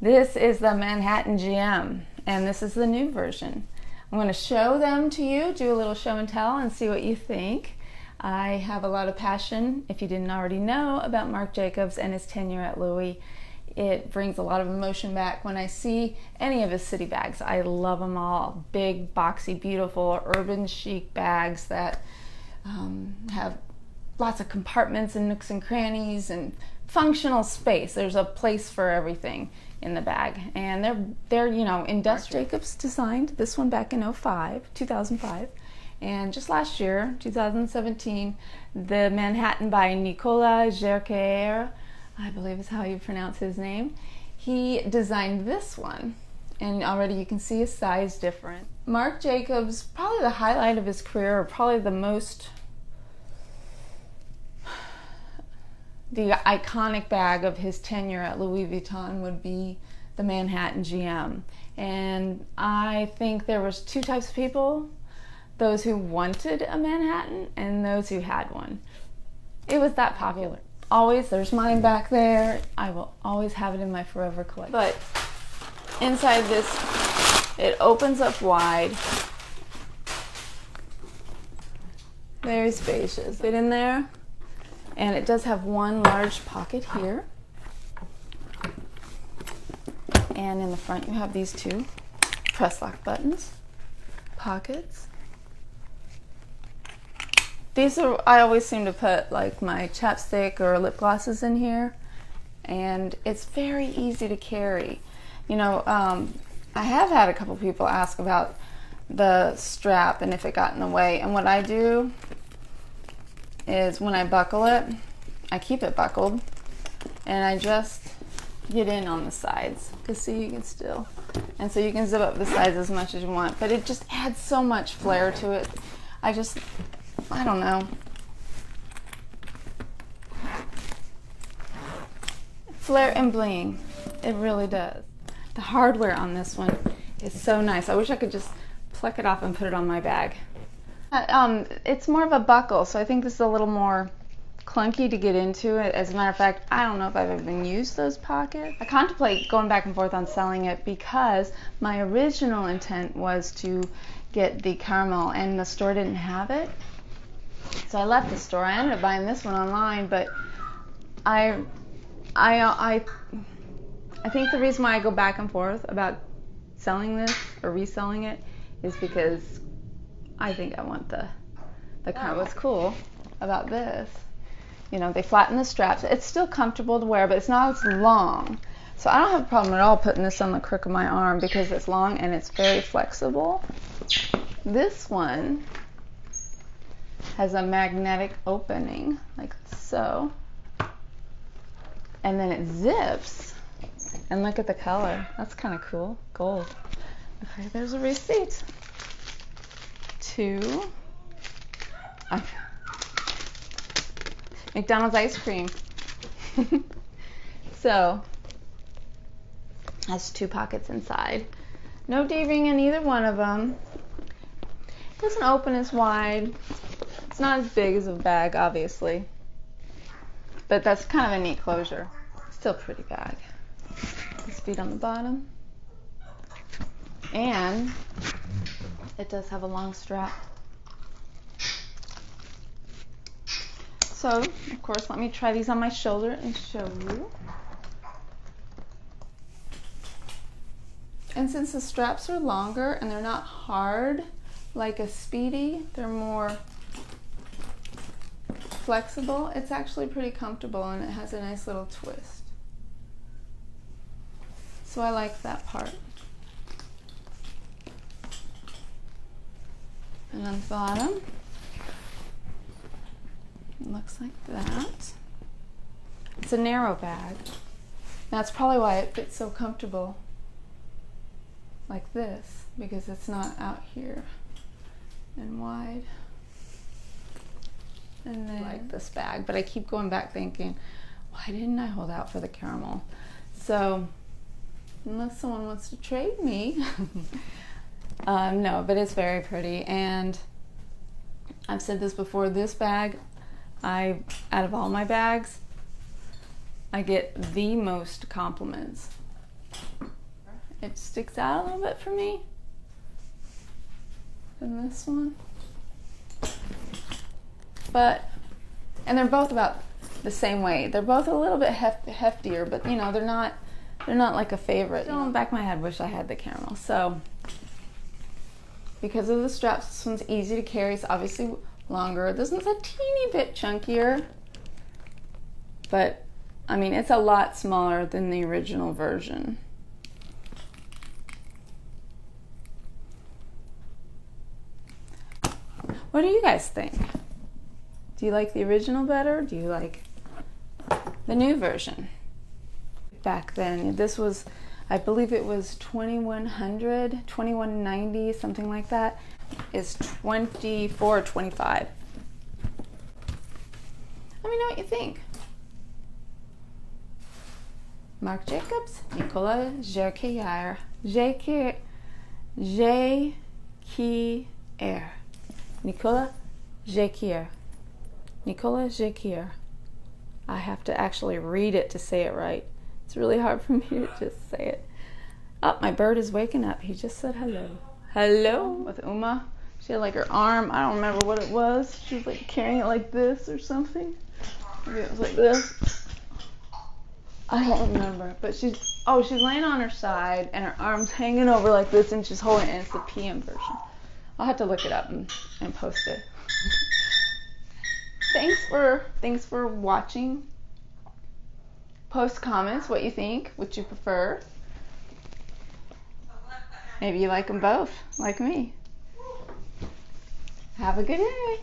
This is the Manhattan GM, and this is the new version. I'm going to show them to you, do a little show and tell, and see what you think. I have a lot of passion, if you didn't already know, about Marc Jacobs and his tenure at Louis. It brings a lot of emotion back when I see any of his city bags. I love them all. Big, boxy, beautiful, urban chic bags that have lots of compartments and nooks and crannies and functional space. There's a place for everything in the bag, and they're industrial. Jacobs designed this one back in 2005, and just last year, 2017, the Manhattan by Nicolas Jerquer, I believe is how you pronounce his name. He designed this one, and already you can see his size different. Marc Jacobs, probably the highlight of his career, or probably the iconic bag of his tenure at Louis Vuitton would be the Manhattan GM. And I think there was two types of people: those who wanted a Manhattan and those who had one. It was that popular. Always, there's mine back there. I will always have it in my forever collection. But inside this, it opens up wide. Very spacious. Fit in there. And it does have one large pocket here. And in the front you have these two press lock buttons, pockets. These are, I always seem to put like my chapstick or lip glosses in here, and it's very easy to carry. I have had a couple people ask about the strap and if it got in the way, and what I do is when I buckle it, I keep it buckled, and I just get in on the sides, because see, you can still, and so you can zip up the sides as much as you want, but it just adds so much flair to it. I don't know. Flair and bling, it really does. The hardware on this one is so nice. I wish I could just pluck it off and put it on my bag. It's more of a buckle, so I think this is a little more clunky to get into it. As a matter of fact, I don't know if I've even used those pockets. I contemplate going back and forth on selling it because my original intent was to get the caramel, and the store didn't have it. So I left the store. I ended up buying this one online, but I think the reason why I go back and forth about selling this or reselling it is because I think I want the kind. What's cool about this, they flatten the straps. It's still comfortable to wear, but it's not as long. So I don't have a problem at all putting this on the crook of my arm because it's long and it's very flexible. This one has a magnetic opening, like so. And then it zips. And look at the color. That's kind of cool. Gold. Okay, there's a receipt. McDonald's ice cream. So, has two pockets inside. No D-ring in either one of them. It doesn't open as wide. It's not as big as a bag, obviously. But that's kind of a neat closure. Still a pretty bag. This feet on the bottom. And it does have a long strap. So, of course, let me try these on my shoulder and show you. And since the straps are longer and they're not hard like a Speedy, they're more flexible, it's actually pretty comfortable, and it has a nice little twist. So I like that part. And on the bottom, it looks like that. It's a narrow bag. That's probably why it fits so comfortable like this, because it's not out here and wide. And then I like this bag, but I keep going back thinking, why didn't I hold out for the caramel? So, unless someone wants to trade me, no, but it's very pretty. And I've said this before, this bag, out of all my bags, I get the most compliments It sticks out a little bit for me than this one. But, and they're both about the same weight. They're both a little bit heftier, but you know, they're not like a favorite. Still in the back of my head, wish I had the caramel. So, because of the straps, this one's easy to carry. It's obviously longer. This one's a teeny bit chunkier, but I mean, it's a lot smaller than the original version. What do you guys think? Do you like the original better? Do you like the new version? Back then, this was, I believe it was 2100, 2190, something like that. Is 24 or 25. Let me know what you think. Marc Jacobs, Nicolas Jacquier. Nicolas Jacquier. Nicolas Jacquier. I have to actually read it to say it right. It's really hard for me to just say it. Oh, my bird is waking up. He just said hello. Hello with Uma. She had like her arm, I don't remember what it was. She was like carrying it like this or something. Maybe it was like this. I don't remember. But she's laying on her side and her arm's hanging over like this and she's holding it, and it's the PM version. I'll have to look it up and post it. Thanks for watching. Post comments what you think, what you prefer. Maybe you like them both, like me. Have a good day.